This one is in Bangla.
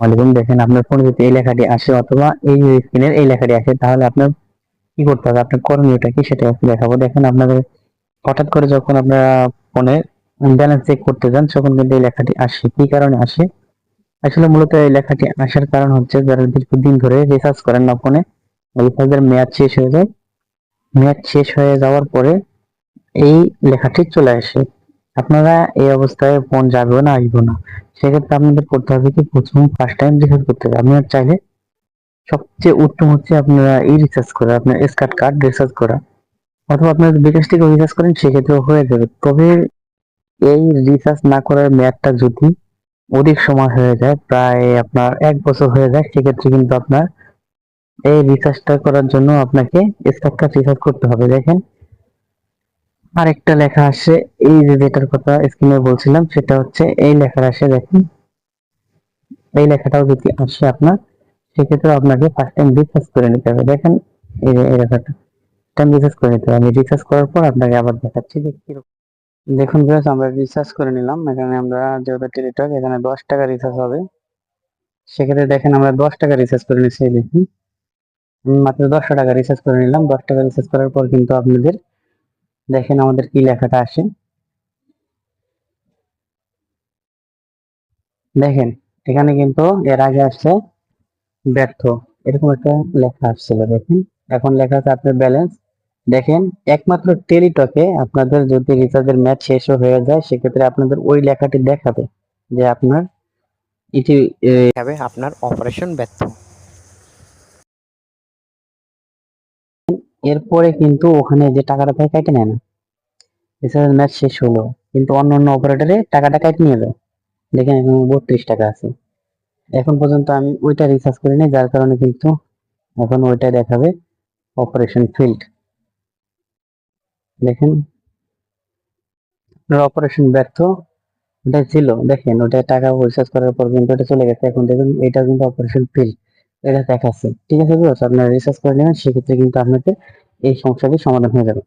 ওয়ালাইকুম। দেখেন আপনার ফোনে যদি এই লেখাটি আসে অথবা এই স্ক্রিনের এই লেখাটি আসে, তাহলে আপনার কি করতে হবে, আপনার করণীয়টা কি সেটা একটু দেখাবো। দেখেন আপনাদের হঠাৎ করে যখন আপনারা ফোনে ব্যালেন্স চেক করতে যান, তখন কিন্তু এই লেখাটি আসে। কি কারণে আসে? আসলে মূলত এই লেখাটি আসার কারণ হচ্ছে, যারা দীর্ঘদিন ধরে রিচার্জ করেন না ফোনে, রিচার্জের মেয়াদ শেষ হয়ে যায়। মেয়াদ শেষ হয়ে যাওয়ার পরে এই লেখাটি চলে আসে। আপনারা এই অবস্থায় ফোন যাবেও না, আসবেও না। সেক্ষেত্রে আপনাদের করতে হবে কি, প্রথম ফার্স্ট টাইম রিচার্জ করতে হবে। আপনারা চাইলে সবচেয়ে উত্তম হচ্ছে আপনারা রিচার্জ করা, আপনার স্মার্ট কার্ড রিচার্জ করা, অথবা আপনার বিকাশ থেকে রিচার্জ করেন, সেক্ষেত্রেও হয়ে যাবে। তবে এই রিচার্জ না করার মেয়াদটা যদি অধিক সময় হয়ে যায়, প্রায় আপনার 1 বছর হয়ে যায়, সেক্ষেত্রে কিন্তু আপনার এই রিচার্জটা করার জন্য আপনাকে স্মার্ট কার্ড রিচার্জ করতে হবে। দেখেন আরেকটা লেখা আসে, এই যে যেটার কথা স্ক্রিনে বলছিলাম, সেটা হচ্ছে এই লেখার আসে। দেখেন এই লেখাটাও যদি আসে আপনার, সেক্ষেত্রে আপনাকে ফার্স্ট টাইম রিচার্জ করে নিতে হবে। দেখেন এই লেখাটা টাইম রিচার্জ করে নিতে হবে। আমি রিচার্জ করার পর আপনাকে আবার দেখাচ্ছি যে কিরকম। দেখুন ভিউয়ার্স, আমরা রিচার্জ করে নিলাম। এখানে আমরা যেহেতু টেলিটক, এখানে 10 টাকা রিচার্জ হবে। সেক্ষেত্রে দেখেন আমরা 10 টাকা রিচার্জ করে নিচ্ছি। দেখুন মাত্র 100 টাকা রিচার্জ করে নিলাম। 10 টাকা রিচার্জ করার পর কিন্তু আপনাদের দেখেন আমাদের কি লেখাটা আসে। দেখেন এখানে কিন্তু এর আগে আসছে ব্যর্থ, এরকম একটা লেখা আসছিল। দেখেন এখন লেখা আছে আপনার ব্যালেন্স। দেখেন একমাত্র টেলিটকে আপনাদের যদি রিচার্জের ম্যাচ শেষ হয়ে যায়, সেক্ষেত্রে আপনাদের ওই লেখাটি দেখাবে যে আপনার এটি হবে আপনার অপারেশন ব্যর্থ। এরপরে কিন্তু ওখানে যে টাকাটা থাকে কেটে নেয় না। রিচার্জের ম্যাচ শেষ হলো, কিন্তু অন্য অন্য অপারেটরে টাকাটা কেটে নিয়ে যায়। দেখেন এখন 32 টাকা আছে। এখন পর্যন্ত আমি ওইটা রিচার্জ করিনি, যার কারণে কিন্তু এখন ওইটা দেখাবে অপারেশন ফেইল্ড। দেখেন অপারেশন ব্যর্থ ওটা ছিল। দেখেন ওটা টাকা রিচার্জ করার পর কিন্তু এটা চলে গেছে। এখন দেখুন এটা কিন্তু অপারেশন ফেইল্ড এটা দেখাচ্ছে। ঠিক আছে ভিউয়ার্স, আপনারা রিচার্জ করে নেবেন, সেক্ষেত্রে কিন্তু আপনাদের এই সমস্যাটির সমাধান হয়ে যাবে।